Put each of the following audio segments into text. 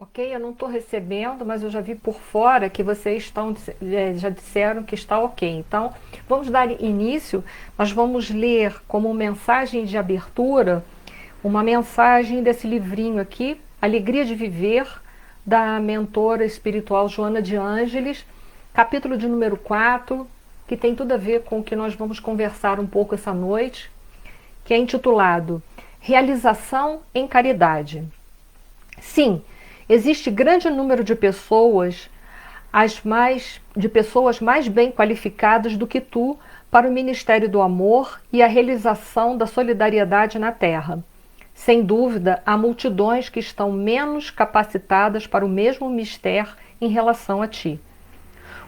Ok, eu não estou recebendo, mas eu já vi por fora que vocês já disseram que está ok. Então, vamos dar início. Nós vamos ler como mensagem de abertura uma mensagem desse livrinho aqui, Alegria de Viver, da mentora espiritual Joana de Ângeles, capítulo de número 4, que tem tudo a ver com o que nós vamos conversar um pouco essa noite, que é intitulado Realização em Caridade. Sim, existe grande número de pessoas, de pessoas mais bem qualificadas do que tu para o Ministério do Amor e a realização da solidariedade na Terra. Sem dúvida, há multidões que estão menos capacitadas para o mesmo mistério em relação a ti.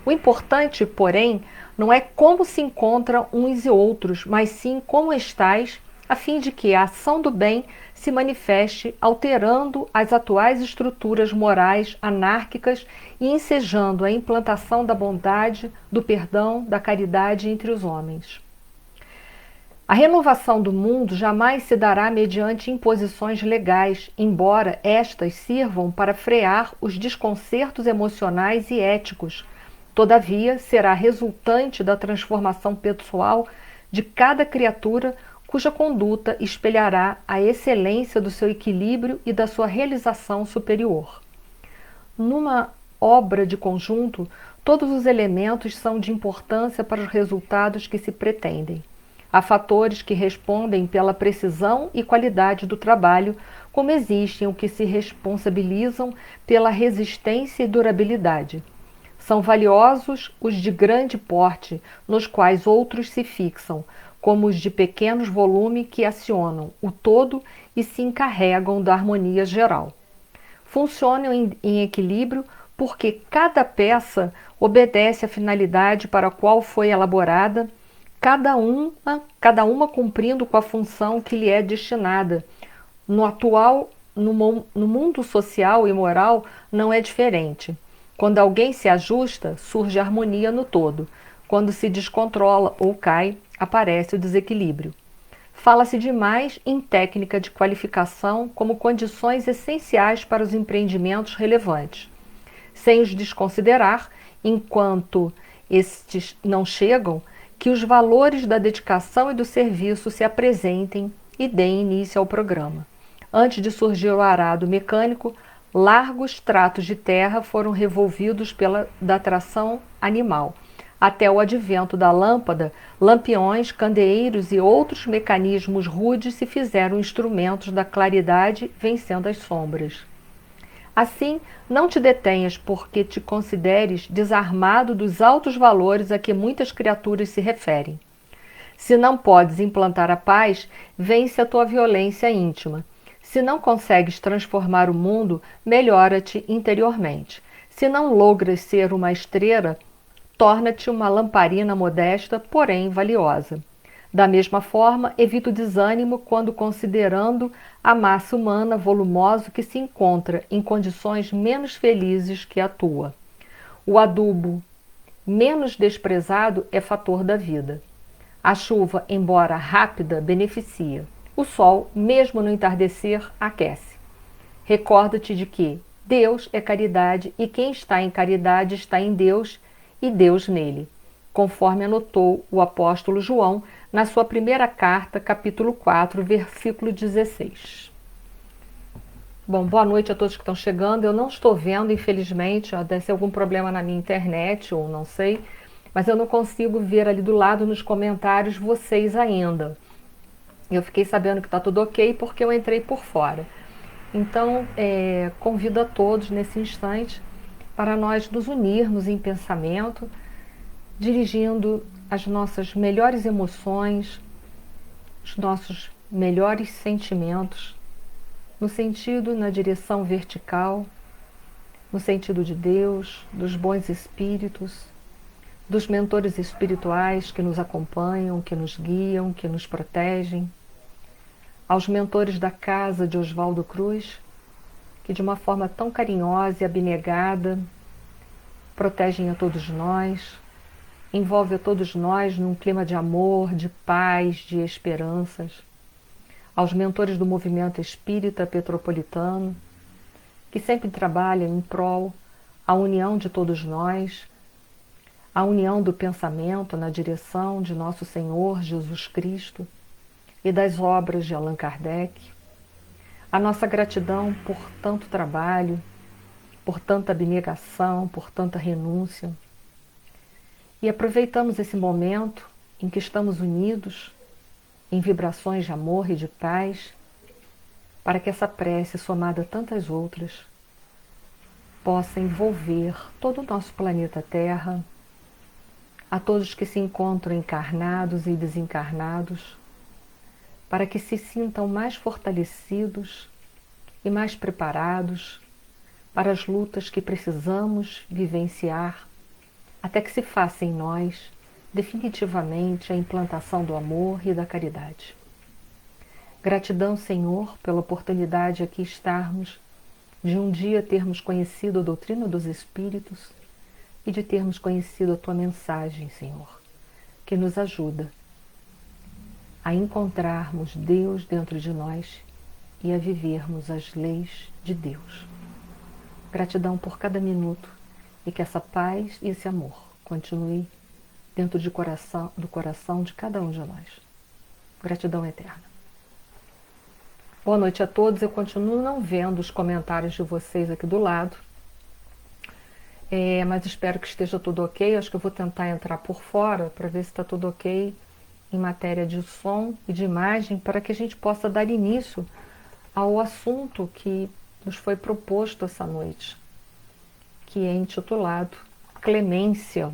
O importante, porém, não é como se encontram uns e outros, mas sim como estás, a fim de que a ação do bem se manifeste alterando as atuais estruturas morais anárquicas e ensejando a implantação da bondade, do perdão, da caridade entre os homens. A renovação do mundo jamais se dará mediante imposições legais, embora estas sirvam para frear os desconcertos emocionais e éticos. Todavia, será resultante da transformação pessoal de cada criatura cuja conduta espelhará a excelência do seu equilíbrio e da sua realização superior. Numa obra de conjunto, todos os elementos são de importância para os resultados que se pretendem. Há fatores que respondem pela precisão e qualidade do trabalho, como existem os que se responsabilizam pela resistência e durabilidade. São valiosos os de grande porte, nos quais outros se fixam, como os de pequenos volume que acionam o todo e se encarregam da harmonia geral. Funcionam em equilíbrio porque cada peça obedece à finalidade para a qual foi elaborada, cada uma cumprindo com a função que lhe é destinada. No mundo social e moral não é diferente. Quando alguém se ajusta, surge harmonia no todo. Quando se descontrola ou cai, aparece o desequilíbrio. Fala-se demais em técnica de qualificação como condições essenciais para os empreendimentos relevantes, sem os desconsiderar, enquanto estes não chegam, que os valores da dedicação e do serviço se apresentem e deem início ao programa. Antes de surgir o arado mecânico, largos tratos de terra foram revolvidos da tração animal. Até o advento da lâmpada, lampiões, candeeiros e outros mecanismos rudes se fizeram instrumentos da claridade, vencendo as sombras. Assim, não te detenhas porque te consideres desarmado dos altos valores a que muitas criaturas se referem. Se não podes implantar a paz, vence a tua violência íntima. Se não consegues transformar o mundo, melhora-te interiormente. Se não logras ser uma estrela, torna-te uma lamparina modesta, porém valiosa. Da mesma forma, evita o desânimo quando considerando a massa humana volumosa que se encontra em condições menos felizes que a tua. O adubo menos desprezado é fator da vida. A chuva, embora rápida, beneficia. O sol, mesmo no entardecer, aquece. Recorda-te de que Deus é caridade e quem está em caridade está em Deus e Deus nele, conforme anotou o apóstolo João na sua primeira carta, capítulo 4, versículo 16. Bom, boa noite a todos que estão chegando. Eu não estou vendo, infelizmente, deve ser algum problema na minha internet, ou não sei, mas eu não consigo ver ali do lado nos comentários vocês ainda. Eu fiquei sabendo que está tudo ok porque eu entrei por fora. Então, convido a todos nesse instante para nós nos unirmos em pensamento, dirigindo as nossas melhores emoções, os nossos melhores sentimentos, na direção vertical, no sentido de Deus, dos bons espíritos, dos mentores espirituais que nos acompanham, que nos guiam, que nos protegem, aos mentores da casa de Oswaldo Cruz, que de uma forma tão carinhosa e abnegada protegem a todos nós, envolve a todos nós num clima de amor, de paz, de esperanças, aos mentores do movimento espírita petropolitano, que sempre trabalha em prol a união de todos nós, a união do pensamento na direção de nosso Senhor Jesus Cristo e das obras de Allan Kardec. A nossa gratidão por tanto trabalho, por tanta abnegação, por tanta renúncia. E aproveitamos esse momento em que estamos unidos em vibrações de amor e de paz, para que essa prece, somada a tantas outras, possa envolver todo o nosso planeta Terra, a todos que se encontram encarnados e desencarnados, para que se sintam mais fortalecidos e mais preparados para as lutas que precisamos vivenciar, até que se faça em nós definitivamente a implantação do amor e da caridade. Gratidão, Senhor, pela oportunidade de aqui estarmos, de um dia termos conhecido a doutrina dos Espíritos e de termos conhecido a Tua mensagem, Senhor, que nos ajuda a encontrarmos Deus dentro de nós e a vivermos as leis de Deus. Gratidão por cada minuto e que essa paz e esse amor continue dentro do coração de cada um de nós. Gratidão eterna. Boa noite a todos. Eu continuo não vendo os comentários de vocês aqui do lado, mas espero que esteja tudo ok. Acho que eu vou tentar entrar por fora para ver se está tudo ok em matéria de som e de imagem, para que a gente possa dar início ao assunto que nos foi proposto essa noite, que é intitulado Clemência.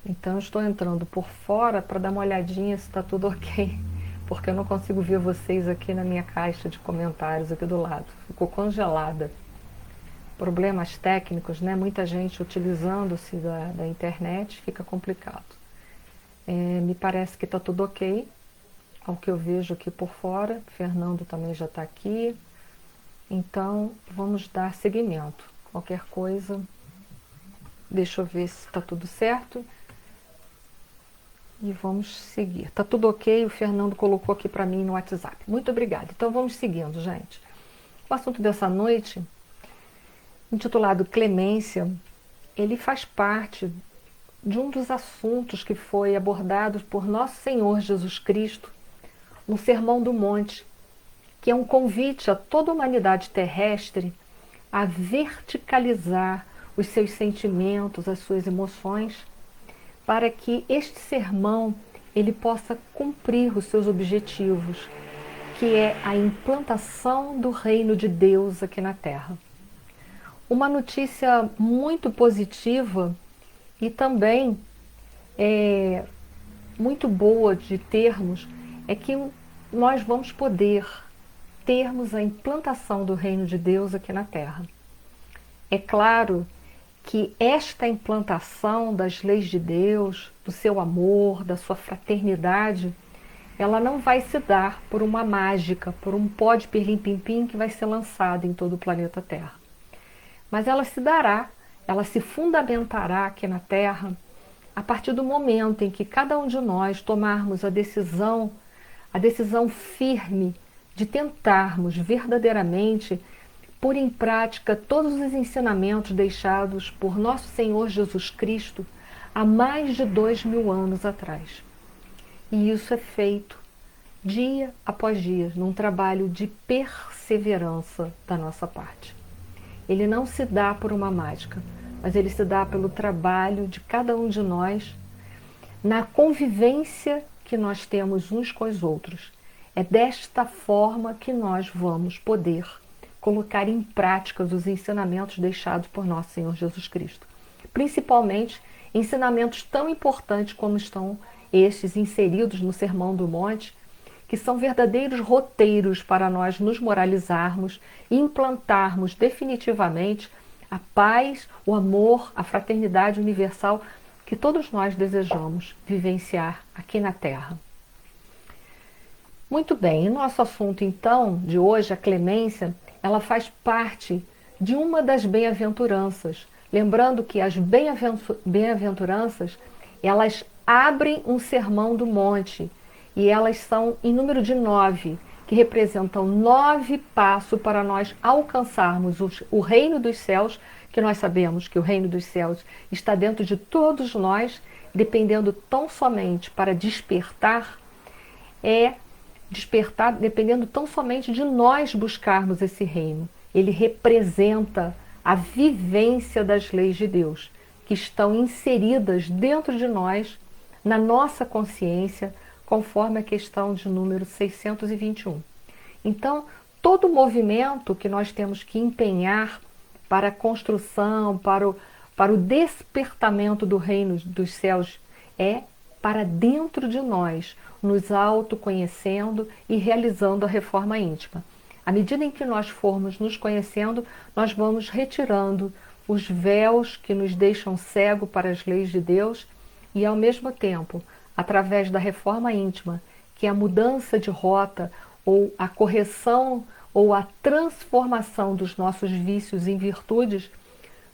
Então eu estou entrando por fora para dar uma olhadinha se está tudo ok, porque eu não consigo ver vocês aqui na minha caixa de comentários aqui do lado. Ficou congelada. Problemas técnicos, né? Muita gente utilizando-se da internet, fica complicado. Me parece que está tudo ok, ao que eu vejo aqui por fora. Fernando também já está aqui. Então, vamos dar seguimento. Qualquer coisa, deixa eu ver se está tudo certo. E vamos seguir. Está tudo ok, o Fernando colocou aqui para mim no WhatsApp. Muito obrigada. Então, vamos seguindo, gente. O assunto dessa noite, intitulado Clemência, ele faz parte de um dos assuntos que foi abordado por Nosso Senhor Jesus Cristo no Sermão do Monte, que é um convite a toda a humanidade terrestre a verticalizar os seus sentimentos, as suas emoções, para que este sermão ele possa cumprir os seus objetivos, que é a implantação do reino de Deus aqui na Terra. Uma notícia muito positiva e também muito boa de termos é que nós vamos poder termos a implantação do reino de Deus aqui na Terra. É claro que esta implantação das leis de Deus, do seu amor, da sua fraternidade, ela não vai se dar por uma mágica, por um pó de pirlim-pim-pim que vai ser lançado em todo o planeta Terra. Mas ela se dará, ela se fundamentará aqui na Terra a partir do momento em que cada um de nós tomarmos a decisão firme de tentarmos verdadeiramente pôr em prática todos os ensinamentos deixados por Nosso Senhor Jesus Cristo há mais de 2000 anos atrás. E isso é feito dia após dia, num trabalho de perseverança da nossa parte. Ele não se dá por uma mágica, mas ele se dá pelo trabalho de cada um de nós, na convivência que nós temos uns com os outros. É desta forma que nós vamos poder colocar em prática os ensinamentos deixados por Nosso Senhor Jesus Cristo. Principalmente ensinamentos tão importantes como estão estes inseridos no Sermão do Monte, que são verdadeiros roteiros para nós nos moralizarmos e implantarmos definitivamente a paz, o amor, a fraternidade universal que todos nós desejamos vivenciar aqui na Terra. Muito bem, e nosso assunto então de hoje, a clemência, ela faz parte de uma das bem-aventuranças. Lembrando que as bem-aventuranças, elas abrem um sermão do monte, e elas são em número de 9, que representam 9 passos para nós alcançarmos o reino dos céus, que nós sabemos que o reino dos céus está dentro de todos nós, dependendo tão somente para despertar, dependendo tão somente de nós buscarmos esse reino. Ele representa a vivência das leis de Deus, que estão inseridas dentro de nós, na nossa consciência, conforme a questão de número 621. Então, todo movimento que nós temos que empenhar para a construção, para o despertamento do reino dos céus, é para dentro de nós, nos autoconhecendo e realizando a reforma íntima. À medida em que nós formos nos conhecendo, nós vamos retirando os véus que nos deixam cego para as leis de Deus e, ao mesmo tempo, através da reforma íntima, que é a mudança de rota ou a correção ou a transformação dos nossos vícios em virtudes,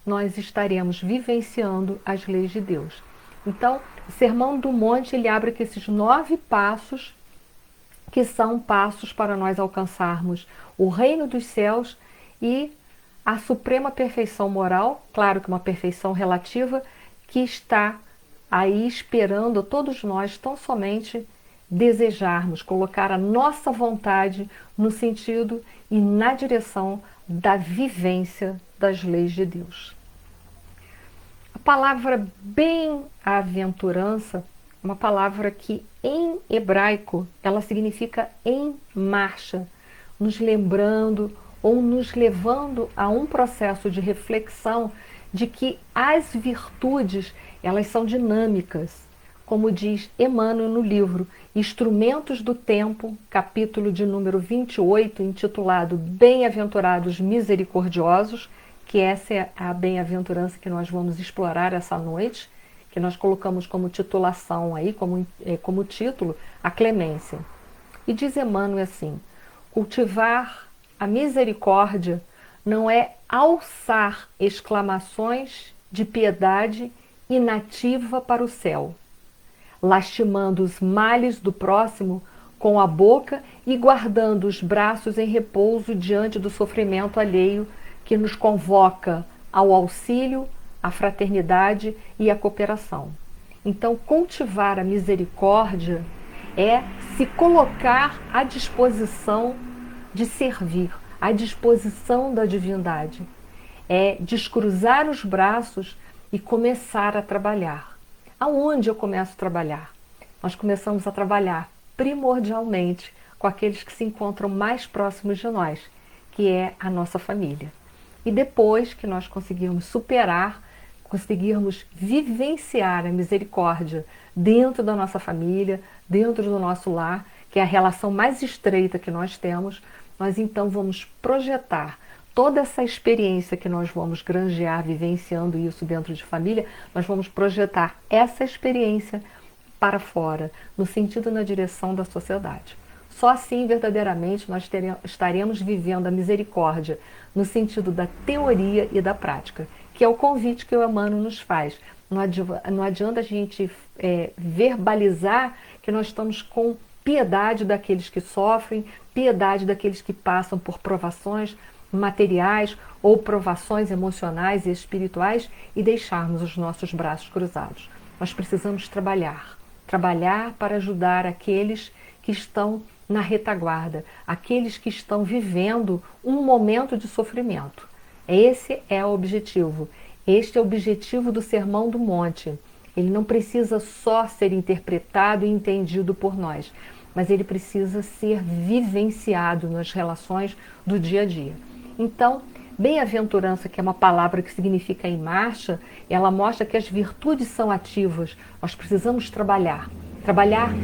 nós estaremos vivenciando as leis de Deus. Então, o Sermão do Monte, ele abre com esses 9 passos, que são passos para nós alcançarmos o reino dos céus e a suprema perfeição moral, claro que uma perfeição relativa, que está aí esperando todos nós tão somente desejarmos, colocar a nossa vontade no sentido e na direção da vivência das leis de Deus. A palavra bem-aventurança é uma palavra que em hebraico ela significa em marcha, nos lembrando ou nos levando a um processo de reflexão de que as virtudes, elas são dinâmicas, como diz Emmanuel no livro Instrumentos do Tempo, capítulo de número 28, intitulado Bem-aventurados misericordiosos, que essa é a bem-aventurança que nós vamos explorar essa noite, que nós colocamos como titulação aí, como título, a clemência. E diz Emmanuel assim: cultivar a misericórdia não é alçar exclamações de piedade inativa para o céu, lastimando os males do próximo com a boca e guardando os braços em repouso diante do sofrimento alheio que nos convoca ao auxílio, à fraternidade e à cooperação. Então, cultivar a misericórdia é se colocar à disposição de servir, à disposição da divindade. É descruzar os braços e começar a trabalhar. Aonde eu começo a trabalhar? Nós começamos a trabalhar primordialmente com aqueles que se encontram mais próximos de nós, que é a nossa família. E depois que nós conseguirmos superar, conseguirmos vivenciar a misericórdia dentro da nossa família, dentro do nosso lar, que é a relação mais estreita que nós temos, nós então vamos projetar toda essa experiência que nós vamos granjear, vivenciando isso dentro de família, nós vamos projetar essa experiência para fora, no sentido e na direção da sociedade. Só assim, verdadeiramente, nós estaremos vivendo a misericórdia no sentido da teoria e da prática, que é o convite que o Emmanuel nos faz. Não adianta a gente verbalizar que nós estamos com piedade daqueles que sofrem, piedade daqueles que passam por provações materiais ou provações emocionais e espirituais e deixarmos os nossos braços cruzados. Nós precisamos trabalhar para ajudar aqueles que estão na retaguarda, aqueles que estão vivendo um momento de sofrimento. Esse é o objetivo. Este é o objetivo do Sermão do Monte. Ele não precisa só ser interpretado e entendido por nós, mas ele precisa ser vivenciado nas relações do dia a dia. Então, bem-aventurança, que é uma palavra que significa em marcha, ela mostra que as virtudes são ativas. Nós precisamos trabalhar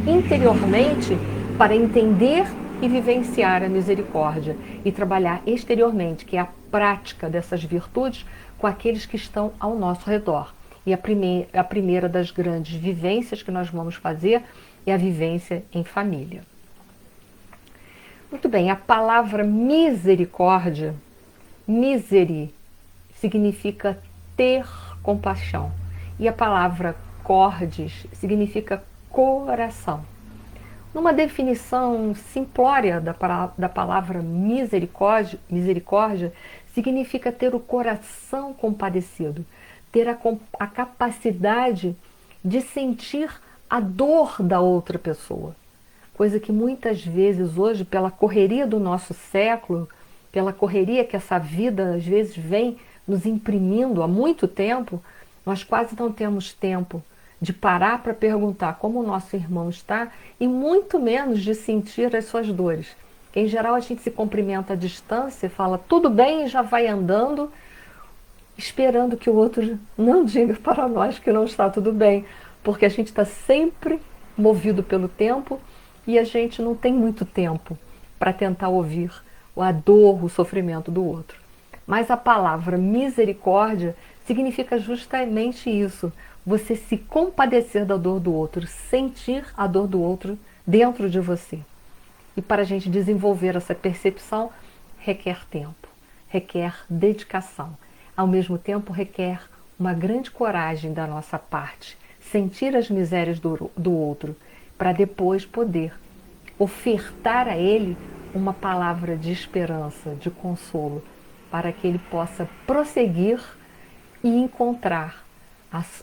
interiormente para entender e vivenciar a misericórdia e trabalhar exteriormente, que é a prática dessas virtudes com aqueles que estão ao nosso redor. E a primeira das grandes vivências que nós vamos fazer é a vivência em família. Muito bem, a palavra misericórdia, miseri, significa ter compaixão. E a palavra cordis significa coração. Numa definição simplória da palavra misericórdia significa ter o coração compadecido, ter a capacidade de sentir a dor da outra pessoa. Coisa que muitas vezes hoje, pela correria do nosso século, pela correria que essa vida às vezes vem nos imprimindo há muito tempo, nós quase não temos tempo de parar para perguntar como o nosso irmão está e muito menos de sentir as suas dores. Em geral a gente se cumprimenta à distância, fala tudo bem e já vai andando, esperando que o outro não diga para nós que não está tudo bem, porque a gente está sempre movido pelo tempo e a gente não tem muito tempo para tentar ouvir a dor, o sofrimento do outro. Mas a palavra misericórdia significa justamente isso, você se compadecer da dor do outro, sentir a dor do outro dentro de você. E para a gente desenvolver essa percepção, requer tempo, requer dedicação. Ao mesmo tempo, requer uma grande coragem da nossa parte, sentir as misérias do outro, para depois poder ofertar a ele uma palavra de esperança, de consolo, para que ele possa prosseguir e encontrar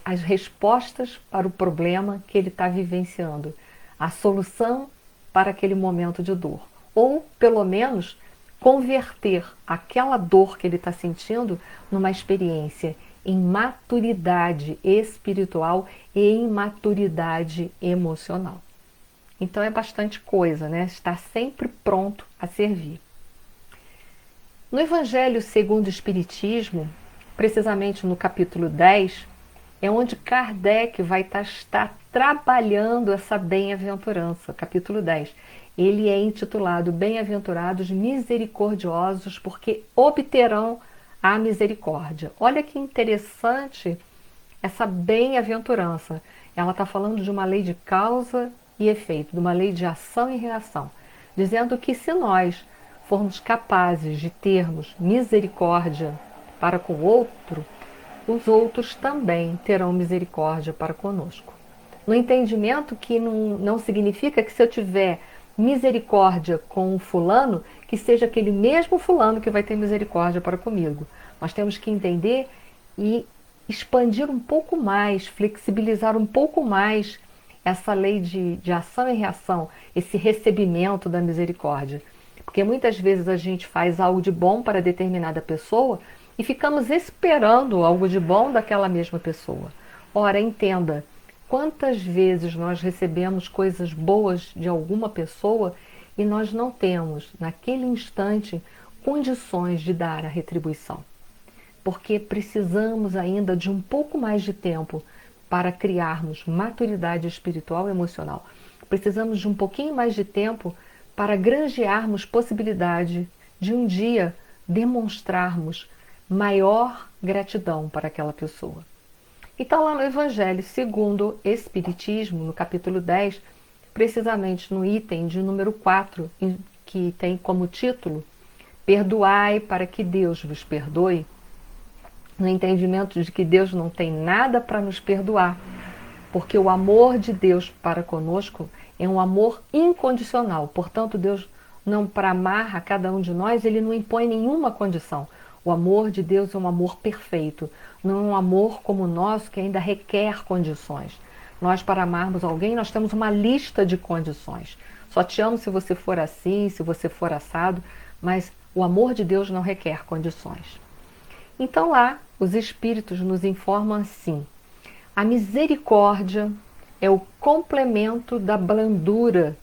as respostas para o problema que ele está vivenciando, a solução para aquele momento de dor. Ou, pelo menos, converter aquela dor que ele está sentindo numa experiência em maturidade espiritual e em maturidade emocional. Então é bastante coisa, né? Estar sempre pronto a servir. No Evangelho segundo o Espiritismo, precisamente no capítulo 10, é onde Kardec vai estar trabalhando essa bem-aventurança, capítulo 10. Ele é intitulado Bem-aventurados misericordiosos, porque obterão a misericórdia. Olha que interessante essa bem-aventurança. Ela está falando de uma lei de causa e efeito, de uma lei de ação e reação, dizendo que se nós formos capazes de termos misericórdia para com o outro, os outros também terão misericórdia para conosco. No entendimento que não significa que se eu tiver misericórdia com o fulano, que seja aquele mesmo fulano que vai ter misericórdia para comigo. Nós temos que entender e expandir um pouco mais, flexibilizar um pouco mais essa lei de ação e reação, esse recebimento da misericórdia. Porque muitas vezes a gente faz algo de bom para determinada pessoa e ficamos esperando algo de bom daquela mesma pessoa. Ora, entenda, quantas vezes nós recebemos coisas boas de alguma pessoa e nós não temos, naquele instante, condições de dar a retribuição. Porque precisamos ainda de um pouco mais de tempo para criarmos maturidade espiritual e emocional. Precisamos de um pouquinho mais de tempo para granjearmos possibilidade de um dia demonstrarmos maior gratidão para aquela pessoa. Então lá no Evangelho segundo o Espiritismo, no capítulo 10, precisamente no item de número 4, que tem como título Perdoai para que Deus vos perdoe, no entendimento de que Deus não tem nada para nos perdoar, porque o amor de Deus para conosco é um amor incondicional. Portanto, Deus não, para amar a cada um de nós, Ele não impõe nenhuma condição. O amor de Deus é um amor perfeito, não é um amor como o nosso que ainda requer condições. Nós, para amarmos alguém, nós temos uma lista de condições. Só te amo se você for assim, se você for assado, mas o amor de Deus não requer condições. Então lá, os Espíritos nos informam assim: a misericórdia é o complemento da blandura,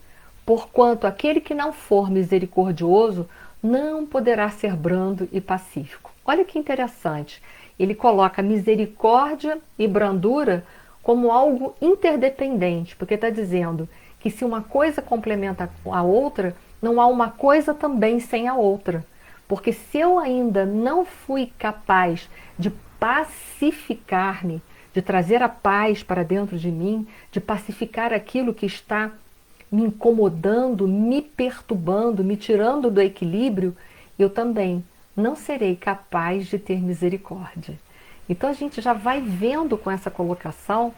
porquanto aquele que não for misericordioso não poderá ser brando e pacífico. Olha que interessante, ele coloca misericórdia e brandura como algo interdependente, porque está dizendo que se uma coisa complementa a outra, não há uma coisa também sem a outra. Porque se eu ainda não fui capaz de pacificar-me, de trazer a paz para dentro de mim, de pacificar aquilo que está me incomodando, me perturbando, me tirando do equilíbrio, eu também não serei capaz de ter misericórdia. Então a gente já vai vendo com essa colocação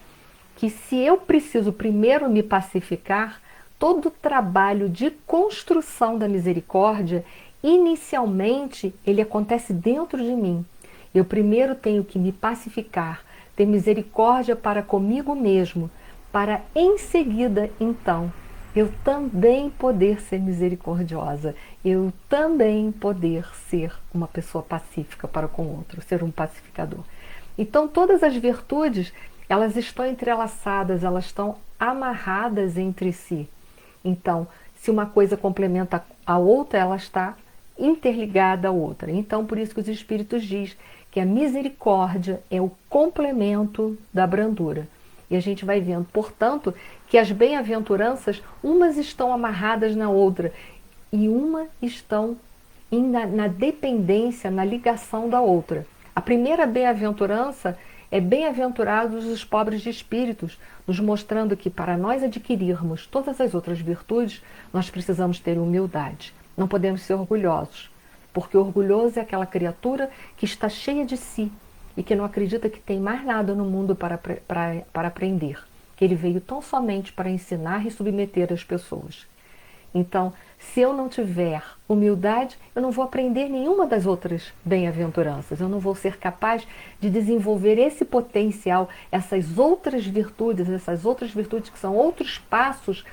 que se eu preciso primeiro me pacificar, todo o trabalho de construção da misericórdia, inicialmente, ele acontece dentro de mim. Eu primeiro tenho que me pacificar, ter misericórdia para comigo mesmo, para em seguida, então, eu também poder ser misericordiosa, eu também poder ser uma pessoa pacífica para com o outro, ser um pacificador. Então, todas as virtudes, elas estão entrelaçadas, elas estão amarradas entre si. Então, se uma coisa complementa a outra, ela está interligada à outra. Então, por isso que os Espíritos dizem que a misericórdia é o complemento da brandura. E a gente vai vendo, portanto, que as bem-aventuranças, umas estão amarradas na outra e uma estão na dependência, na ligação da outra. A primeira bem-aventurança é bem-aventurados os pobres de espíritos, nos mostrando que para nós adquirirmos todas as outras virtudes, nós precisamos ter humildade. Não podemos ser orgulhosos, porque orgulhoso é aquela criatura que está cheia de si e que não acredita que tem mais nada no mundo para aprender, que ele veio tão somente para ensinar e submeter as pessoas. Então, se eu não tiver humildade, eu não vou aprender nenhuma das outras bem-aventuranças. Eu não vou ser capaz de desenvolver esse potencial, essas outras virtudes que são outros passos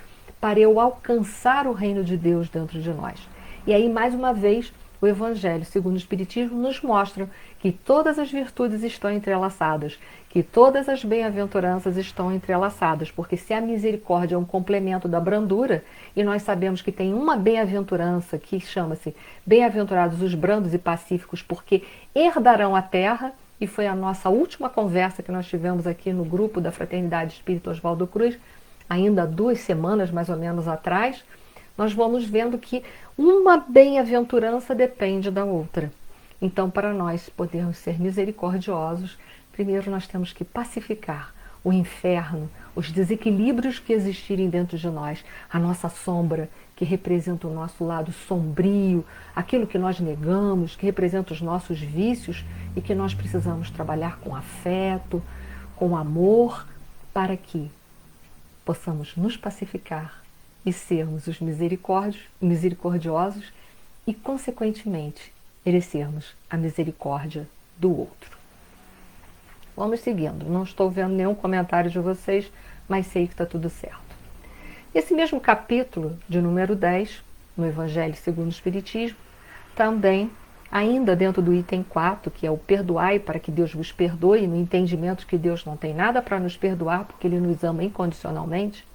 para eu alcançar o reino de Deus dentro de nós. E aí, mais uma vez, o Evangelho, segundo o Espiritismo, nos mostra que todas as virtudes estão entrelaçadas, que todas as bem-aventuranças estão entrelaçadas, porque se a misericórdia é um complemento da brandura, e nós sabemos que tem uma bem-aventurança que chama-se bem-aventurados os brandos e pacíficos, porque herdarão a terra, e foi a nossa última conversa que nós tivemos aqui no grupo da Fraternidade Espírita Oswaldo Cruz, ainda há 2 semanas mais ou menos atrás, nós vamos vendo que uma bem-aventurança depende da outra. Então, para nós podermos ser misericordiosos, primeiro nós temos que pacificar o inferno, os desequilíbrios que existirem dentro de nós, a nossa sombra, que representa o nosso lado sombrio, aquilo que nós negamos, que representa os nossos vícios e que nós precisamos trabalhar com afeto, com amor, para que possamos nos pacificar e sermos os misericordiosos e, consequentemente, merecermos a misericórdia do outro. Vamos seguindo. Não estou vendo nenhum comentário de vocês, mas sei que está tudo certo. Esse mesmo capítulo de número 10, no Evangelho segundo o Espiritismo, também, ainda dentro do item 4, que é o perdoai para que Deus vos perdoe, no entendimento que Deus não tem nada para nos perdoar, porque Ele nos ama incondicionalmente,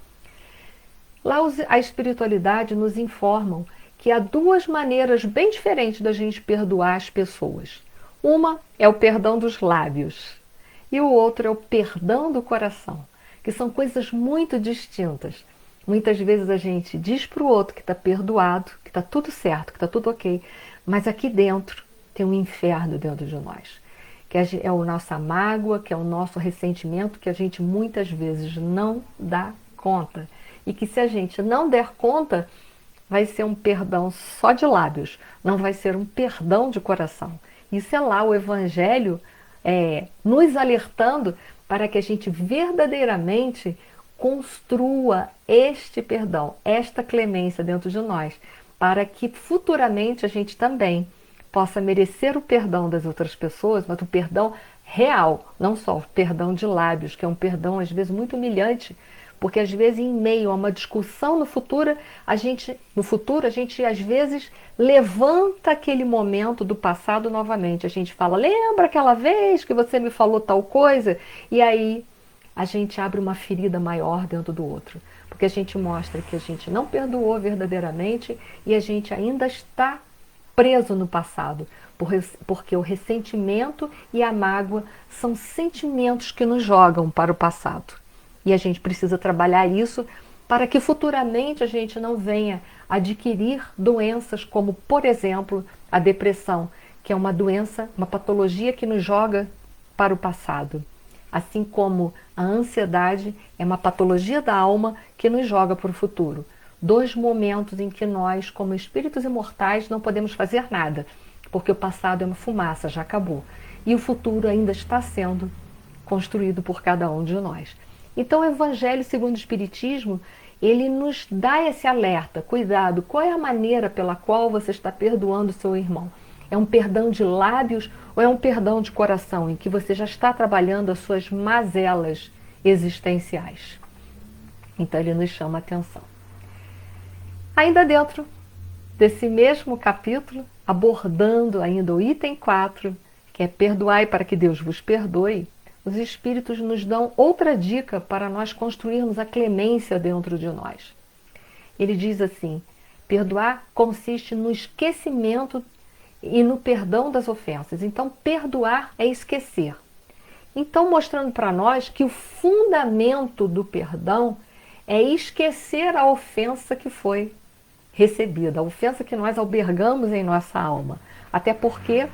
lá a espiritualidade nos informam que há 2 maneiras bem diferentes da gente perdoar as pessoas. Uma é o perdão dos lábios e o outro é o perdão do coração, que são coisas muito distintas. Muitas vezes a gente diz para o outro que está perdoado, que está tudo certo, que está tudo ok, mas aqui dentro tem um inferno dentro de nós, que é a nossa mágoa, que é o nosso ressentimento, que a gente muitas vezes não dá conta. E que se a gente não der conta, vai ser um perdão só de lábios, não vai ser um perdão de coração. Isso é lá o Evangelho nos alertando para que a gente verdadeiramente construa este perdão, esta clemência dentro de nós, para que futuramente a gente também possa merecer o perdão das outras pessoas, mas o perdão real, não só o perdão de lábios, que é um perdão às vezes muito humilhante, porque às vezes em meio a uma discussão no futuro a gente às vezes levanta aquele momento do passado novamente. A gente fala, lembra aquela vez que você me falou tal coisa? E aí a gente abre uma ferida maior dentro do outro, porque a gente mostra que a gente não perdoou verdadeiramente e a gente ainda está preso no passado, porque o ressentimento e a mágoa são sentimentos que nos jogam para o passado. E a gente precisa trabalhar isso para que futuramente a gente não venha adquirir doenças como, por exemplo, a depressão, que é uma doença, uma patologia que nos joga para o passado. Assim como a ansiedade é uma patologia da alma que nos joga para o futuro. 2 momentos em que nós, como espíritos imortais, não podemos fazer nada, porque o passado é uma fumaça, já acabou. E o futuro ainda está sendo construído por cada um de nós. Então, o Evangelho segundo o Espiritismo, ele nos dá esse alerta, cuidado, qual é a maneira pela qual você está perdoando seu irmão? É um perdão de lábios ou é um perdão de coração, em que você já está trabalhando as suas mazelas existenciais? Então ele nos chama a atenção. Ainda dentro desse mesmo capítulo, abordando ainda o item 4, que é perdoai para que Deus vos perdoe, os Espíritos nos dão outra dica para nós construirmos a clemência dentro de nós. Ele diz assim: perdoar consiste no esquecimento e no perdão das ofensas. Então, perdoar é esquecer. Então, mostrando para nós que o fundamento do perdão é esquecer a ofensa que foi recebida, a ofensa que nós albergamos em nossa alma. Até porque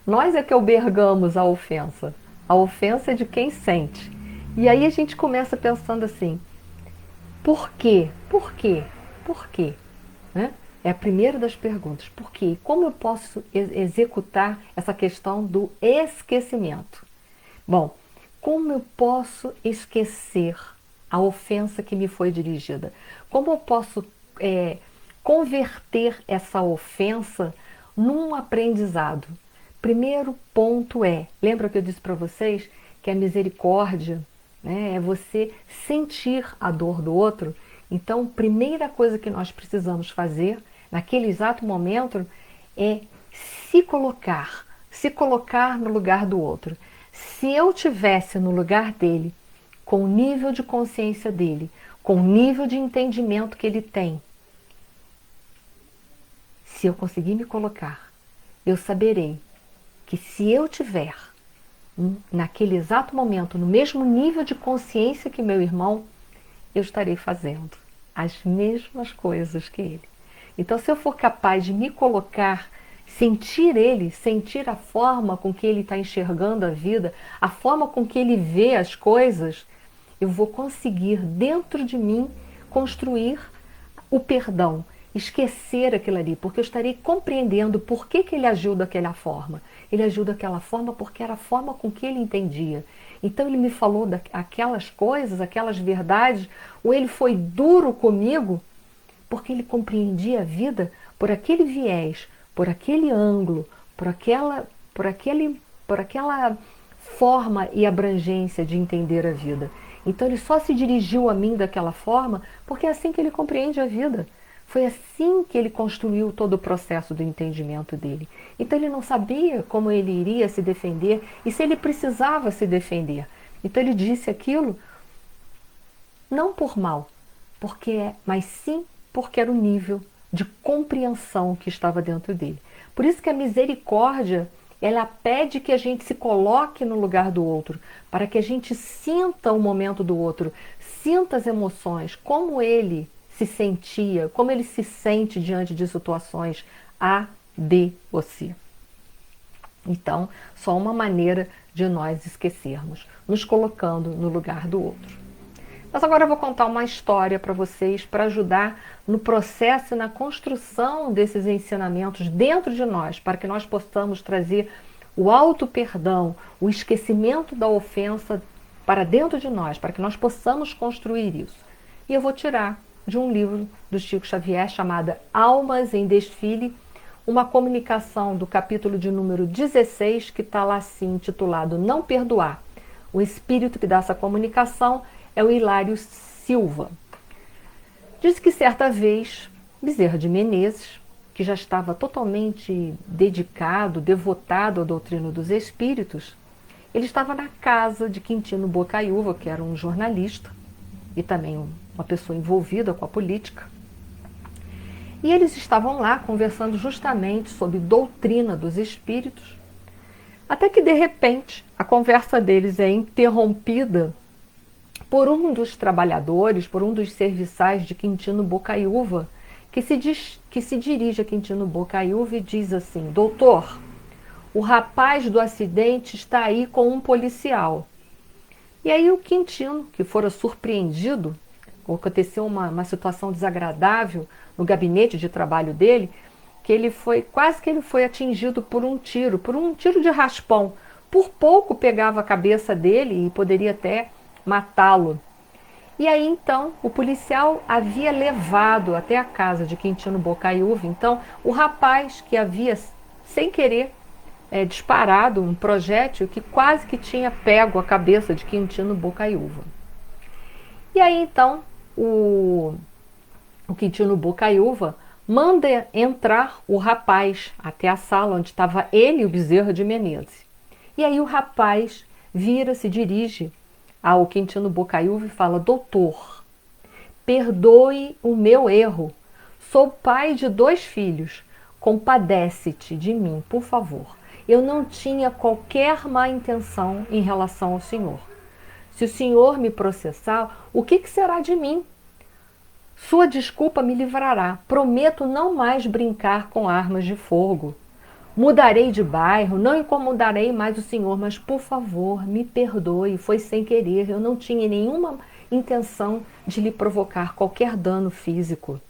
nós é que albergamos a ofensa. A ofensa é de quem sente. E aí a gente começa pensando assim: por quê? Por quê? Por quê? Né? É a primeira das perguntas. Por quê? Como eu posso executar essa questão do esquecimento? Bom, como eu posso esquecer a ofensa que me foi dirigida? Como eu posso converter essa ofensa num aprendizado? Primeiro ponto lembra que eu disse para vocês que a misericórdia, né, é você sentir a dor do outro? Então, primeira coisa que nós precisamos fazer naquele exato momento é se colocar no lugar do outro. Se eu tivesse no lugar dele, com o nível de consciência dele, com o nível de entendimento que ele tem, se eu conseguir me colocar, eu saberei que se eu tiver naquele exato momento no mesmo nível de consciência que meu irmão, eu estarei fazendo as mesmas coisas que ele. Então, se eu for capaz de me colocar, sentir ele, sentir a forma com que ele está enxergando a vida, a forma com que ele vê as coisas, eu vou conseguir dentro de mim construir o perdão, esquecer aquilo ali, porque eu estarei compreendendo por que ele agiu daquela forma. Ele agiu daquela forma porque era a forma com que ele entendia. Então ele me falou daquelas coisas, aquelas verdades, ou ele foi duro comigo porque ele compreendia a vida por aquele viés, por aquele ângulo, por aquela forma e abrangência de entender a vida. Então ele só se dirigiu a mim daquela forma porque é assim que ele compreende a vida. Foi assim que ele construiu todo o processo do entendimento dele. Então ele não sabia como ele iria se defender e se ele precisava se defender. Então ele disse aquilo não por mal, mas sim porque era o nível de compreensão que estava dentro dele. Por isso que a misericórdia, ela pede que a gente se coloque no lugar do outro, para que a gente sinta o momento do outro, sinta as emoções, como ele se sentia, como ele se sente diante de situações A, B ou C. Então, só uma maneira de nós esquecermos, nos colocando no lugar do outro. Mas agora eu vou contar uma história para vocês, para ajudar no processo e na construção desses ensinamentos dentro de nós, para que nós possamos trazer o auto-perdão, o esquecimento da ofensa para dentro de nós, para que nós possamos construir isso. E eu vou tirar de um livro do Chico Xavier chamado Almas em Desfile, uma comunicação do capítulo de número 16, que está lá assim, intitulado Não Perdoar. O espírito que dá essa comunicação é o Hilário Silva. Diz que certa vez, Bezerra de Menezes, que já estava totalmente dedicado, devotado à doutrina dos espíritos, ele estava na casa de Quintino Bocaiúva, que era um jornalista e também uma pessoa envolvida com a política. E eles estavam lá conversando justamente sobre doutrina dos espíritos, até que de repente a conversa deles é interrompida por um dos trabalhadores, por um dos serviçais de Quintino Bocaiúva, que se dirige a Quintino Bocaiúva e diz assim: doutor, o rapaz do acidente está aí com um policial. E aí o Quintino, que fora surpreendido, aconteceu uma situação desagradável no gabinete de trabalho dele, quase que ele foi atingido por um tiro de raspão. Por pouco pegava a cabeça dele e poderia até matá-lo. E aí então o policial havia levado até a casa de Quintino Bocaiúva, então o rapaz que havia, sem querer, disparado um projétil que quase que tinha pego a cabeça de Quintino Bocaiúva. E aí então o Quintino Bocaiúva manda entrar o rapaz até a sala onde estava ele e o Bezerra de Menezes. E aí o rapaz vira, se dirige ao Quintino Bocaiúva e fala: doutor, perdoe o meu erro. Sou pai de 2 filhos. Compadece-te de mim, por favor. Eu não tinha qualquer má intenção em relação ao senhor. Se o senhor me processar, o que será de mim? Sua desculpa me livrará. Prometo não mais brincar com armas de fogo. Mudarei de bairro, não incomodarei mais o senhor, mas por favor, me perdoe, foi sem querer, eu não tinha nenhuma intenção de lhe provocar qualquer dano físico.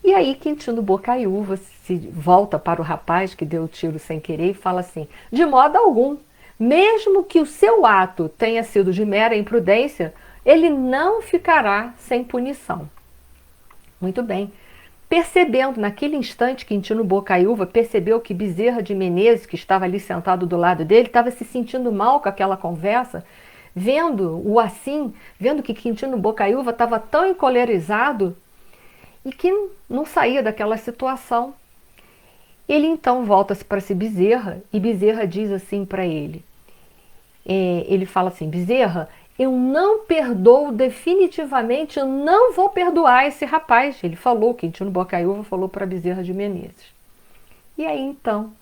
E aí Quintino Bocaiúva se volta para o rapaz que deu o tiro sem querer e fala assim: de modo algum, mesmo que o seu ato tenha sido de mera imprudência, ele não ficará sem punição. Muito bem. Percebendo, naquele instante, Quintino Bocaiúva percebeu que Bezerra de Menezes, que estava ali sentado do lado dele, estava se sentindo mal com aquela conversa, vendo-o assim, vendo que Quintino Bocaiúva estava tão encolerizado e que não saía daquela situação. Ele então volta-se para esse Bezerra e Bezerra diz assim para ele, ele fala assim: Bezerra, eu não perdoo definitivamente, eu não vou perdoar esse rapaz. Ele falou, Quintino Bocaiúva falou para Bezerra de Menezes. E aí então,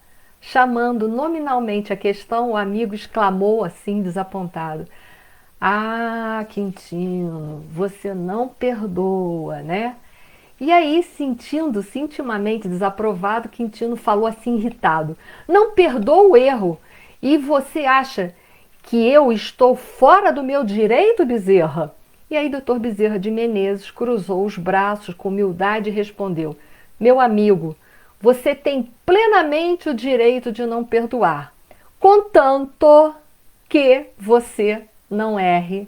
chamando nominalmente a questão, o amigo exclamou assim, desapontado: ah, Quintino, você não perdoa, né? E aí, sentindo-se intimamente desaprovado, Quintino falou assim irritado: não perdoa o erro. E você acha que eu estou fora do meu direito, Bezerra? E aí, doutor Bezerra de Menezes cruzou os braços com humildade e respondeu: meu amigo, você tem plenamente o direito de não perdoar, contanto que você não erre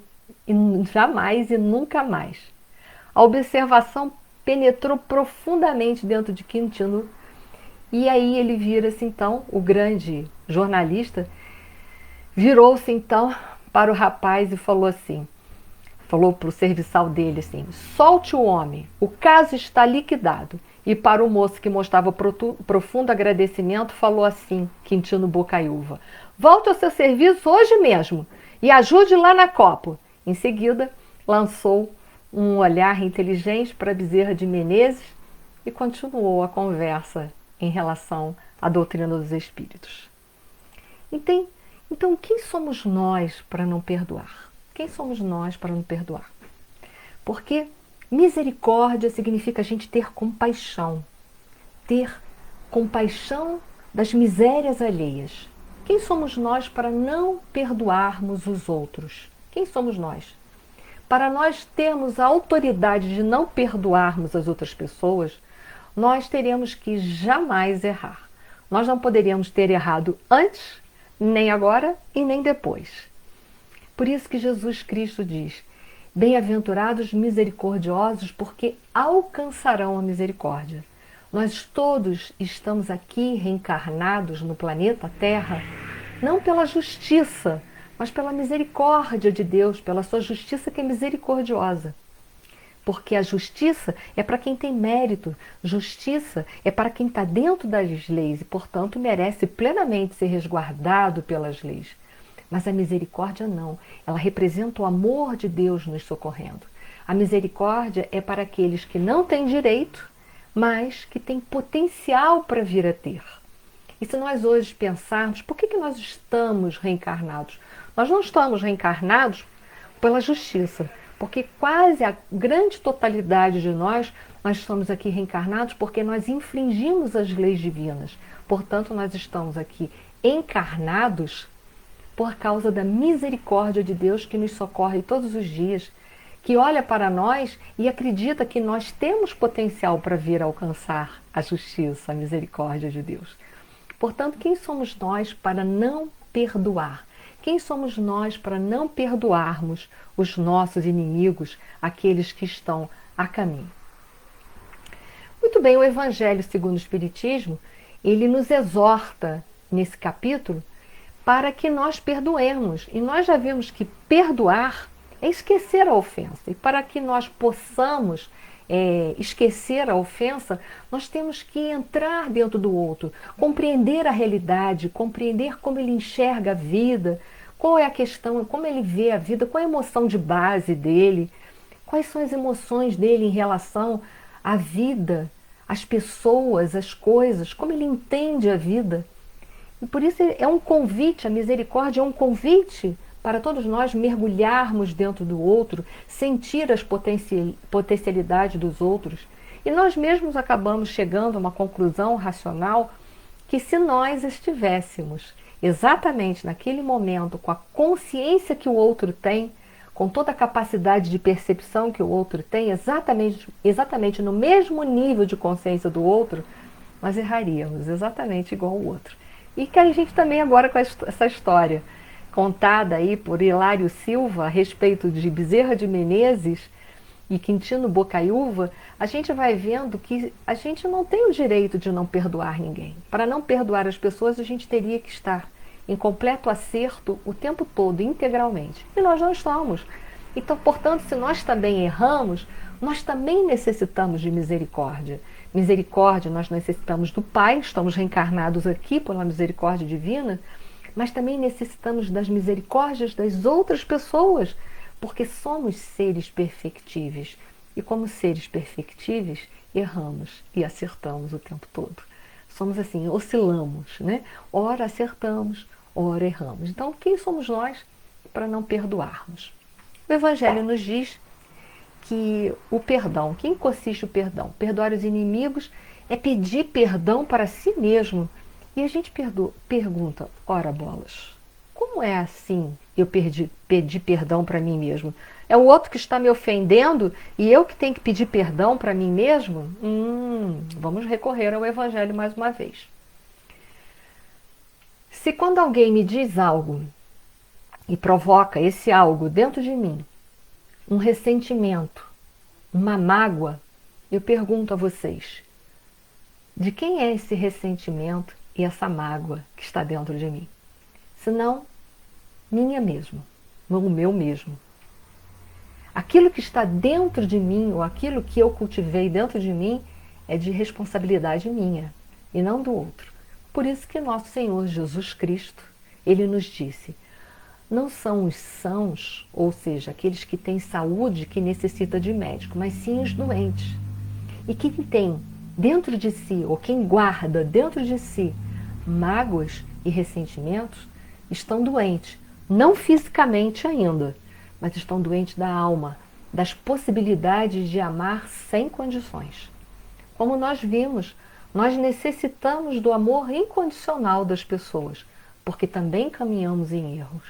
jamais e nunca mais. A observação penetrou profundamente dentro de Quintino. E aí ele vira-se então, o grande jornalista, virou-se então para o rapaz e falou assim, falou para o serviçal dele assim: solte o homem, o caso está liquidado. E para o moço que mostrava profundo agradecimento, falou assim, Quintino Bocaiúva: volte ao seu serviço hoje mesmo e ajude lá na Copa. Em seguida, lançou um olhar inteligente para Bezerra de Menezes e continuou a conversa em relação à doutrina dos espíritos. Então, quem somos nós para não perdoar? Quem somos nós para não perdoar? Porque misericórdia significa a gente ter compaixão das misérias alheias. Quem somos nós para não perdoarmos os outros? Quem somos nós? Para nós termos a autoridade de não perdoarmos as outras pessoas, nós teremos que jamais errar. Nós não poderíamos ter errado antes, nem agora e nem depois. Por isso que Jesus Cristo diz: bem-aventurados misericordiosos, porque alcançarão a misericórdia. Nós todos estamos aqui reencarnados no planeta Terra, não pela justiça, mas pela misericórdia de Deus, pela sua justiça que é misericordiosa. Porque a justiça é para quem tem mérito, justiça é para quem está dentro das leis e, portanto, merece plenamente ser resguardado pelas leis. Mas a misericórdia não, ela representa o amor de Deus nos socorrendo. A misericórdia é para aqueles que não têm direito, mas que têm potencial para vir a ter. E se nós hoje pensarmos, por que nós estamos reencarnados? Nós não estamos reencarnados pela justiça, porque quase a grande totalidade de nós estamos aqui reencarnados porque nós infringimos as leis divinas. Portanto, nós estamos aqui encarnados por causa da misericórdia de Deus que nos socorre todos os dias, que olha para nós e acredita que nós temos potencial para vir a alcançar a justiça, a misericórdia de Deus. Portanto, quem somos nós para não perdoar? Quem somos nós para não perdoarmos os nossos inimigos, aqueles que estão a caminho? Muito bem, o Evangelho segundo o Espiritismo, ele nos exorta nesse capítulo para que nós perdoemos. E nós já vimos que perdoar é esquecer a ofensa. E para que nós possamos esquecer a ofensa, nós temos que entrar dentro do outro, compreender a realidade, compreender como ele enxerga a vida, qual é a questão, como ele vê a vida, qual é a emoção de base dele, quais são as emoções dele em relação à vida, às pessoas, às coisas, como ele entende a vida. E por isso é um convite, a misericórdia é um convite para todos nós mergulharmos dentro do outro, sentir as potencialidades dos outros. E nós mesmos acabamos chegando a uma conclusão racional que se nós estivéssemos exatamente naquele momento com a consciência que o outro tem, com toda a capacidade de percepção que o outro tem, exatamente no mesmo nível de consciência do outro, nós erraríamos exatamente igual ao outro. E que a gente também agora com essa história contada aí por Hilário Silva a respeito de Bezerra de Menezes e Quintino Bocaiúva, a gente vai vendo que a gente não tem o direito de não perdoar ninguém. Para não perdoar as pessoas, a gente teria que estar em completo acerto o tempo todo, integralmente. E nós não estamos. Então, portanto, se nós também erramos, nós também necessitamos de misericórdia. Misericórdia, nós necessitamos do Pai, estamos reencarnados aqui pela misericórdia divina, mas também necessitamos das misericórdias das outras pessoas, porque somos seres perfectíveis. E como seres perfectíveis, erramos e acertamos o tempo todo. Somos assim, oscilamos, né? Ora acertamos, ora erramos. Então, quem somos nós para não perdoarmos? O Evangelho nos diz que o perdão, que consiste o perdão? Perdoar os inimigos é pedir perdão para si mesmo. E a gente pergunta, ora bolas, como é assim eu pedir perdão para mim mesmo? É o outro que está me ofendendo e eu que tenho que pedir perdão para mim mesmo? Vamos recorrer ao Evangelho mais uma vez. Se quando alguém me diz algo e provoca esse algo dentro de mim, um ressentimento, uma mágoa, eu pergunto a vocês, de quem é esse ressentimento e essa mágoa que está dentro de mim? Senão, minha mesmo, o meu mesmo. Aquilo que está dentro de mim, ou aquilo que eu cultivei dentro de mim, é de responsabilidade minha e não do outro. Por isso que nosso Senhor Jesus Cristo, ele nos disse, não são os sãos, ou seja, aqueles que têm saúde que necessitam de médico, mas sim os doentes. E quem tem dentro de si, ou quem guarda dentro de si mágoas e ressentimentos, estão doentes, não fisicamente ainda, mas estão doentes da alma, das possibilidades de amar sem condições. Como nós vimos, nós necessitamos do amor incondicional das pessoas, porque também caminhamos em erros.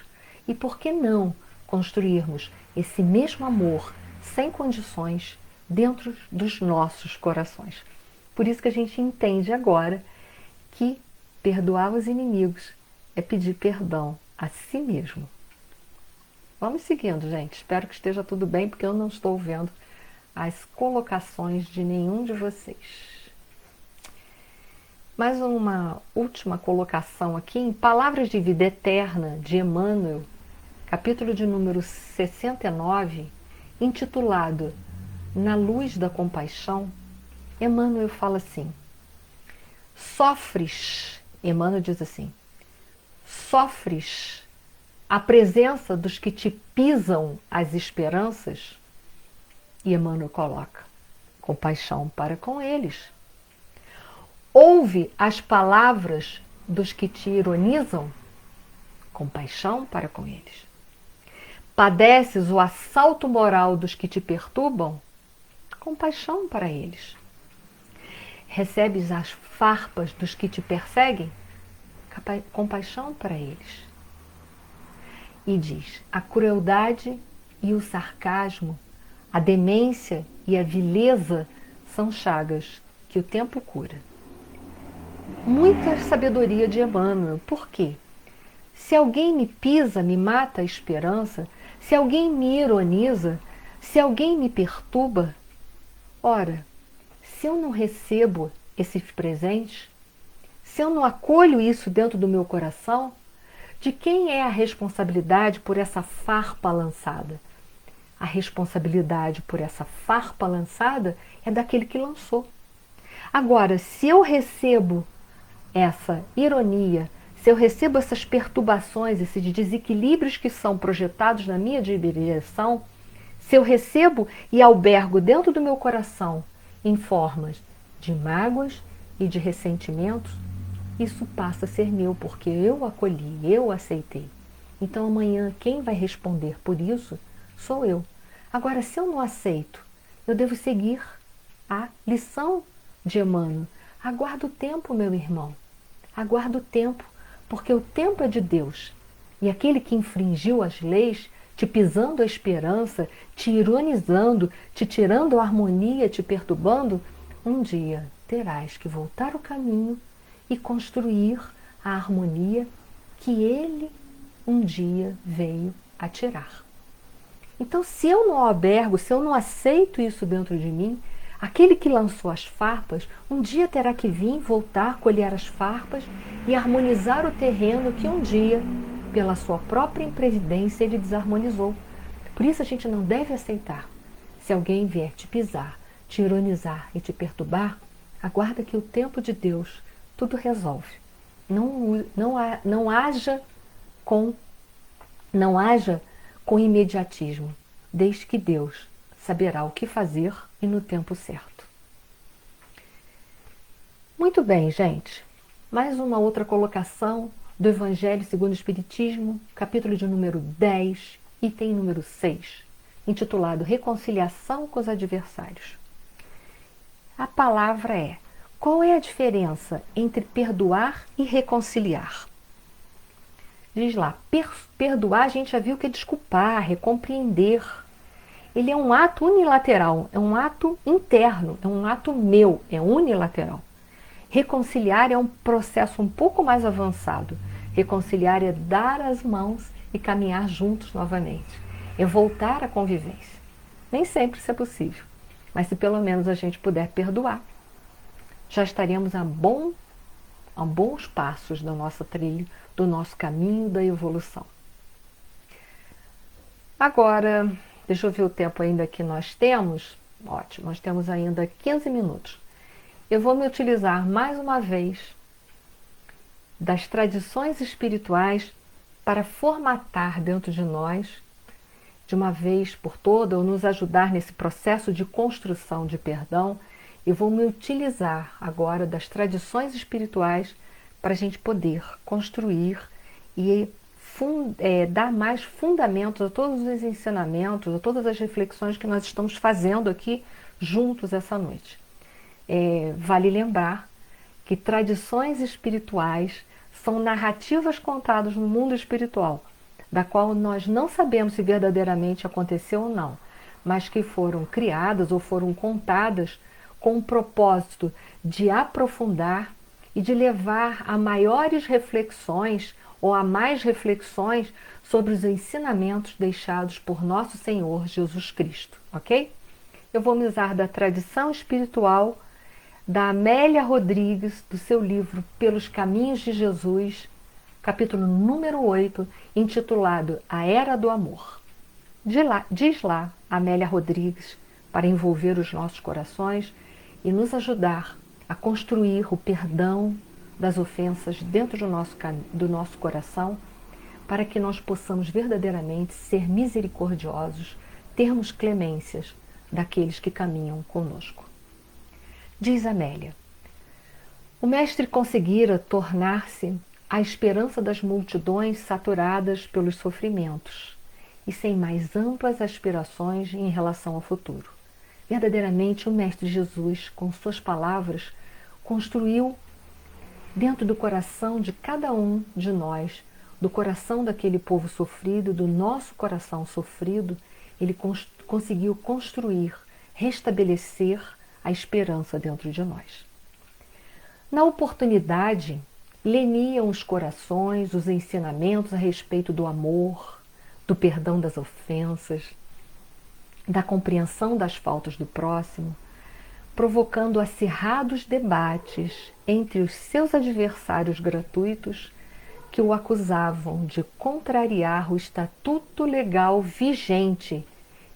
E por que não construirmos esse mesmo amor sem condições dentro dos nossos corações? Por isso que a gente entende agora que perdoar os inimigos é pedir perdão a si mesmo. Vamos seguindo, gente. Espero que esteja tudo bem, porque eu não estou vendo as colocações de nenhum de vocês. Mais uma última colocação aqui em Palavras de Vida Eterna, de Emmanuel, capítulo de número 69, intitulado Na Luz da Compaixão. Emmanuel fala assim, sofres, Emmanuel diz assim, sofres a presença dos que te pisam as esperanças? E Emmanuel coloca, compaixão para com eles. Ouve as palavras dos que te ironizam? Compaixão para com eles. Padeces o assalto moral dos que te perturbam? Compaixão para eles. Recebes as farpas dos que te perseguem? Compaixão para eles. E diz, a crueldade e o sarcasmo, a demência e a vileza são chagas que o tempo cura. Muita sabedoria de Emmanuel. Por quê? Se alguém me pisa, me mata a esperança, se alguém me ironiza, se alguém me perturba, ora, se eu não recebo esses presentes, se eu não acolho isso dentro do meu coração, de quem é a responsabilidade por essa farpa lançada? A responsabilidade por essa farpa lançada é daquele que lançou. Agora, se eu recebo essa ironia, se eu recebo essas perturbações, esses desequilíbrios que são projetados na minha direção, se eu recebo e albergo dentro do meu coração em formas de mágoas e de ressentimentos, isso passa a ser meu, porque eu acolhi, eu aceitei. Então amanhã quem vai responder por isso sou eu. Agora, se eu não aceito, eu devo seguir a lição de Emmanuel. Aguarda o tempo, meu irmão. Aguarda o tempo, porque o tempo é de Deus. E aquele que infringiu as leis, te pisando a esperança, te ironizando, te tirando a harmonia, te perturbando, um dia terás que voltar o caminho e construir a harmonia que ele um dia veio a tirar. Então, se eu não albergo, se eu não aceito isso dentro de mim, aquele que lançou as farpas, um dia terá que vir, voltar, colher as farpas e harmonizar o terreno que um dia, pela sua própria imprevidência, ele desarmonizou. Por isso a gente não deve aceitar. Se alguém vier te pisar, te ironizar e te perturbar, aguarda que o tempo de Deus tudo resolve. Não haja com imediatismo, desde que Deus saberá o que fazer e no tempo certo. Muito bem, gente. Mais uma outra colocação do Evangelho segundo o Espiritismo, capítulo de número 10, item número 6, intitulado Reconciliação com os Adversários. A palavra é: qual é a diferença entre perdoar e reconciliar? Diz lá, perdoar a gente já viu que é desculpar, recompreender. Ele é um ato unilateral, é um ato interno, é um ato meu, é unilateral. Reconciliar é um processo um pouco mais avançado. Reconciliar é dar as mãos e caminhar juntos novamente. É voltar à convivência. Nem sempre isso é possível, mas se pelo menos a gente puder perdoar, já estaremos a bons passos da nossa trilha, do nosso caminho da evolução. Agora, deixa eu ver o tempo ainda que nós temos. Ótimo, nós temos ainda 15 minutos. Eu vou me utilizar mais uma vez das tradições espirituais para formatar dentro de nós, de uma vez por toda, ou nos ajudar nesse processo de construção de perdão. Eu vou me utilizar agora das tradições espirituais para a gente poder construir e dar mais fundamentos a todos os ensinamentos, a todas as reflexões que nós estamos fazendo aqui juntos essa noite. Vale lembrar que tradições espirituais são narrativas contadas no mundo espiritual, da qual nós não sabemos se verdadeiramente aconteceu ou não, mas que foram criadas ou foram contadas com o propósito de aprofundar e de levar a maiores reflexões ou a mais reflexões sobre os ensinamentos deixados por nosso Senhor Jesus Cristo, ok? Eu vou me usar da tradição espiritual da Amélia Rodrigues, do seu livro Pelos Caminhos de Jesus, capítulo número 8, intitulado A Era do Amor. Diz lá Amélia Rodrigues, para envolver os nossos corações e nos ajudar a construir o perdão das ofensas dentro do nosso coração, para que nós possamos verdadeiramente ser misericordiosos, termos clemências daqueles que caminham conosco. Diz Amélia: o mestre conseguira tornar-se a esperança das multidões saturadas pelos sofrimentos e sem mais amplas aspirações em relação ao futuro. Verdadeiramente, o Mestre Jesus, com suas palavras, construiu dentro do coração de cada um de nós, do coração daquele povo sofrido, do nosso coração sofrido, ele conseguiu construir, restabelecer a esperança dentro de nós. Na oportunidade leniam os corações os ensinamentos a respeito do amor, do perdão das ofensas, da compreensão das faltas do próximo, provocando acirrados debates entre os seus adversários gratuitos que o acusavam de contrariar o estatuto legal vigente,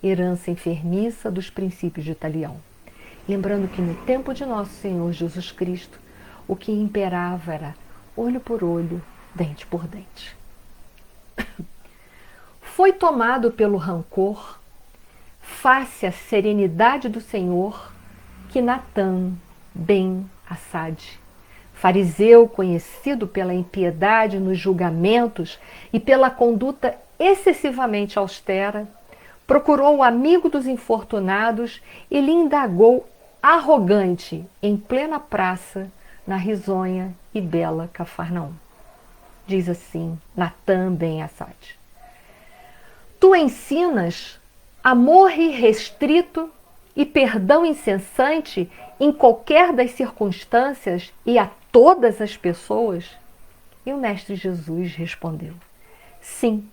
herança enfermiça dos princípios de Italião. Lembrando que no tempo de nosso Senhor Jesus Cristo, o que imperava era olho por olho, dente por dente. Foi tomado pelo rancor, face à serenidade do Senhor, que Natã ben Assad, fariseu conhecido pela impiedade nos julgamentos e pela conduta excessivamente austera, procurou o amigo dos infortunados e lhe indagou arrogante em plena praça, na risonha e bela Cafarnaum. Diz assim Natã ben Assad: Tu ensinas amor irrestrito e perdão incessante em qualquer das circunstâncias e a todas as pessoas? E o Mestre Jesus respondeu: Sim,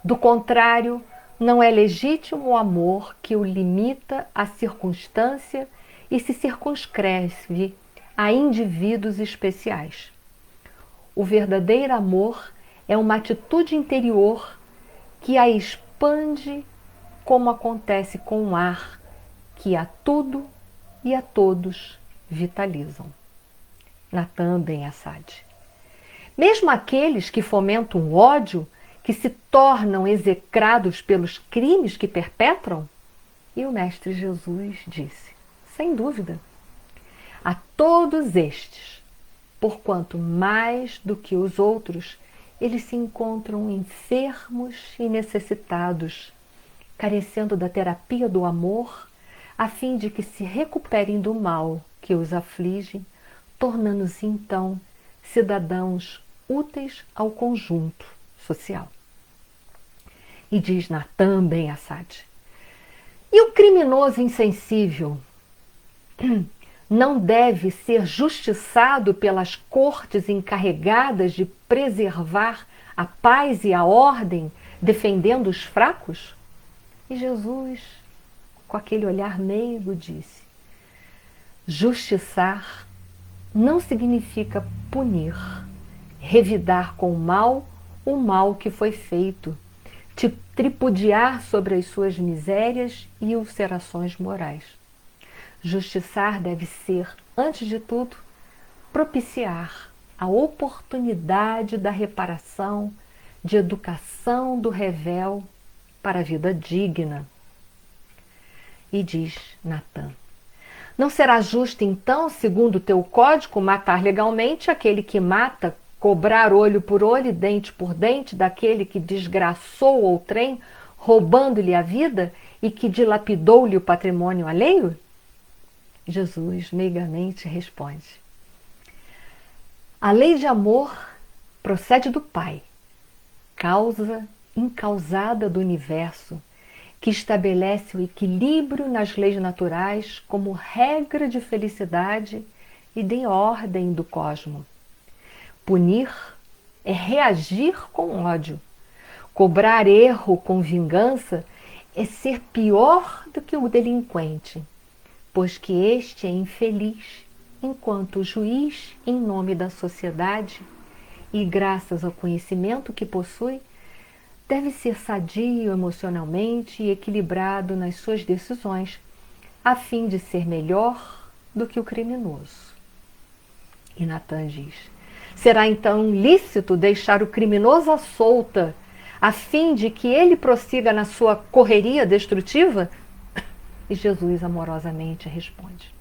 do contrário, não é legítimo o amor que o limita à circunstância e se circunscreve a indivíduos especiais. O verdadeiro amor é uma atitude interior que a expande, como acontece com o ar que a tudo e a todos vitalizam. Natã ben Assad. Mesmo aqueles que fomentam o ódio, que se tornam execrados pelos crimes que perpetram? E o Mestre Jesus disse: sem dúvida, a todos estes, porquanto mais do que os outros, eles se encontram enfermos e necessitados, carecendo da terapia do amor, a fim de que se recuperem do mal que os aflige, tornando-se então cidadãos úteis ao conjunto social. E diz Natã ben Assad: e o criminoso insensível não deve ser justiçado pelas cortes encarregadas de preservar a paz e a ordem, defendendo os fracos? E Jesus, com aquele olhar meigo, disse: justiçar não significa punir, revidar com o mal que foi feito, tripudiar sobre as suas misérias e ulcerações morais. Justiçar deve ser, antes de tudo, propiciar a oportunidade da reparação, de educação do revel para a vida digna. E diz Natã: não será justo então, segundo o teu código, matar legalmente aquele que mata, cobrar olho por olho e dente por dente daquele que desgraçou outrem, roubando-lhe a vida e que dilapidou-lhe o patrimônio alheio? Jesus meigamente responde: a lei de amor procede do Pai, causa incausada do universo, que estabelece o equilíbrio nas leis naturais como regra de felicidade e de ordem do cosmo. Punir é reagir com ódio. Cobrar erro com vingança é ser pior do que o delinquente, pois que este é infeliz, enquanto o juiz, em nome da sociedade e graças ao conhecimento que possui, deve ser sadio emocionalmente e equilibrado nas suas decisões, a fim de ser melhor do que o criminoso. E Natã diz: será então lícito deixar o criminoso à solta, a fim de que ele prossiga na sua correria destrutiva? E Jesus amorosamente responde: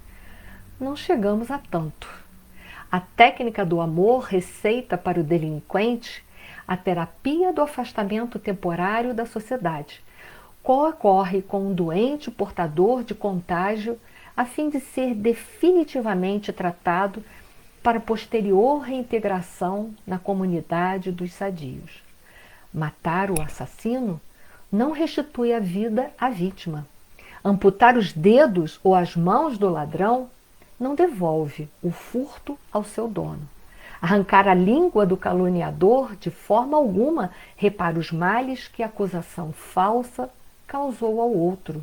não chegamos a tanto. A técnica do amor receita para o delinquente a terapia do afastamento temporário da sociedade, qual ocorre com um doente portador de contágio, a fim de ser definitivamente tratado para posterior reintegração na comunidade dos sadios. Matar o assassino não restitui a vida à vítima. Amputar os dedos ou as mãos do ladrão não devolve o furto ao seu dono. Arrancar a língua do caluniador, de forma alguma, repara os males que a acusação falsa causou ao outro.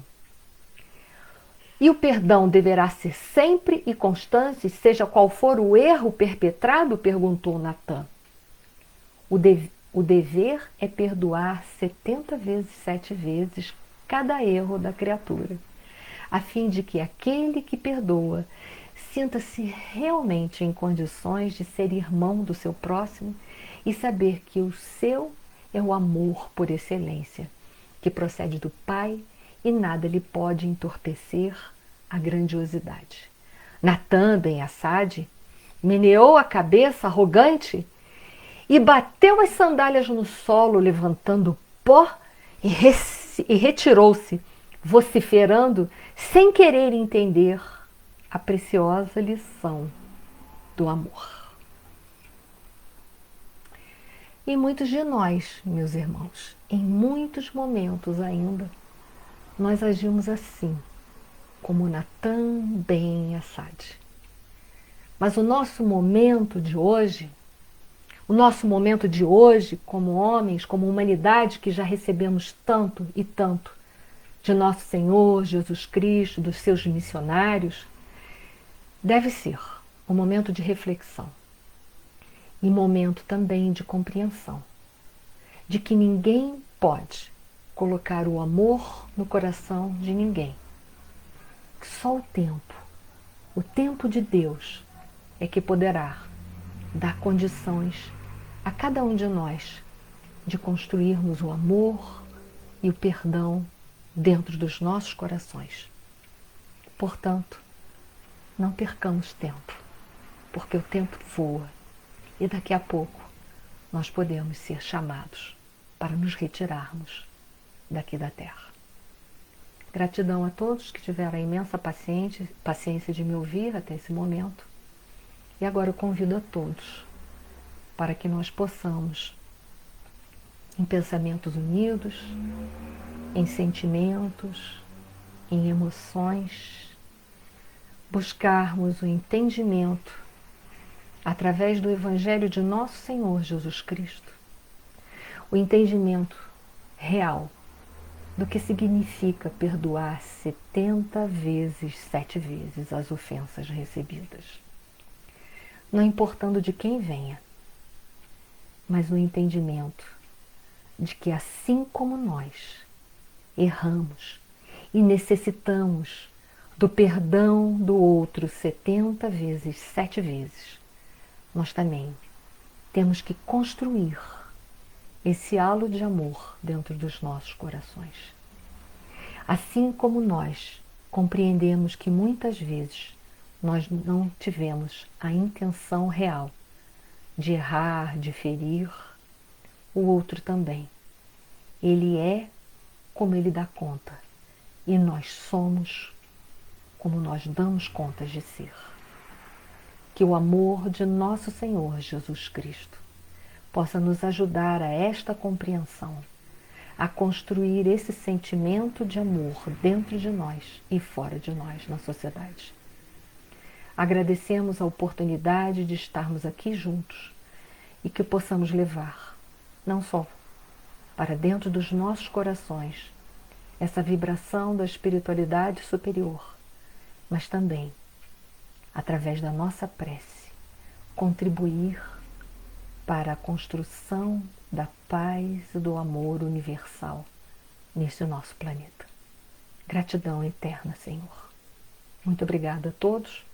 E o perdão deverá ser sempre e constante, seja qual for o erro perpetrado? Perguntou Natã. O dever é perdoar 70 vezes, 7 vezes cada erro da criatura, a fim de que aquele que perdoa sinta-se realmente em condições de ser irmão do seu próximo e saber que o seu é o amor por excelência, que procede do Pai e nada lhe pode entorpecer a grandiosidade. Natã ben Assad meneou a cabeça arrogante e bateu as sandálias no solo, levantando pó e retirou-se, vociferando, sem querer entender a preciosa lição do amor. E muitos de nós, meus irmãos, em muitos momentos ainda, nós agimos assim, como Natã ben Assad. Mas o nosso momento de hoje, como homens, como humanidade que já recebemos tanto e tanto de nosso Senhor Jesus Cristo, dos seus missionários, deve ser um momento de reflexão e momento também de compreensão de que ninguém pode colocar o amor no coração de ninguém. Só o tempo de Deus é que poderá dar condições a cada um de nós de construirmos o amor e o perdão dentro dos nossos corações. Portanto, não percamos tempo, porque o tempo voa e daqui a pouco nós podemos ser chamados para nos retirarmos daqui da terra. Gratidão a todos que tiveram a imensa paciência de me ouvir até esse momento. E agora eu convido a todos para que nós possamos, em pensamentos unidos, em sentimentos, em emoções, buscarmos o entendimento através do Evangelho de nosso Senhor Jesus Cristo, o entendimento real do que significa perdoar 70 vezes, 7 vezes as ofensas recebidas. Não importando de quem venha, mas no entendimento de que assim como nós erramos e necessitamos do perdão do outro 70 vezes, 7 vezes, nós também temos que construir esse halo de amor dentro dos nossos corações. Assim como nós compreendemos que muitas vezes nós não tivemos a intenção real de errar, de ferir, o outro também. Ele é como ele dá conta e nós somos como nós damos conta de ser. Que o amor de nosso Senhor Jesus Cristo possa nos ajudar a esta compreensão, a construir esse sentimento de amor dentro de nós e fora de nós na sociedade. Agradecemos a oportunidade de estarmos aqui juntos e que possamos levar, não só para dentro dos nossos corações, essa vibração da espiritualidade superior, mas também, através da nossa prece, contribuir para a construção da paz e do amor universal neste nosso planeta. Gratidão eterna, Senhor. Muito obrigada a todos.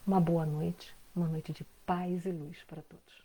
Uma boa noite, uma noite de paz e luz para todos.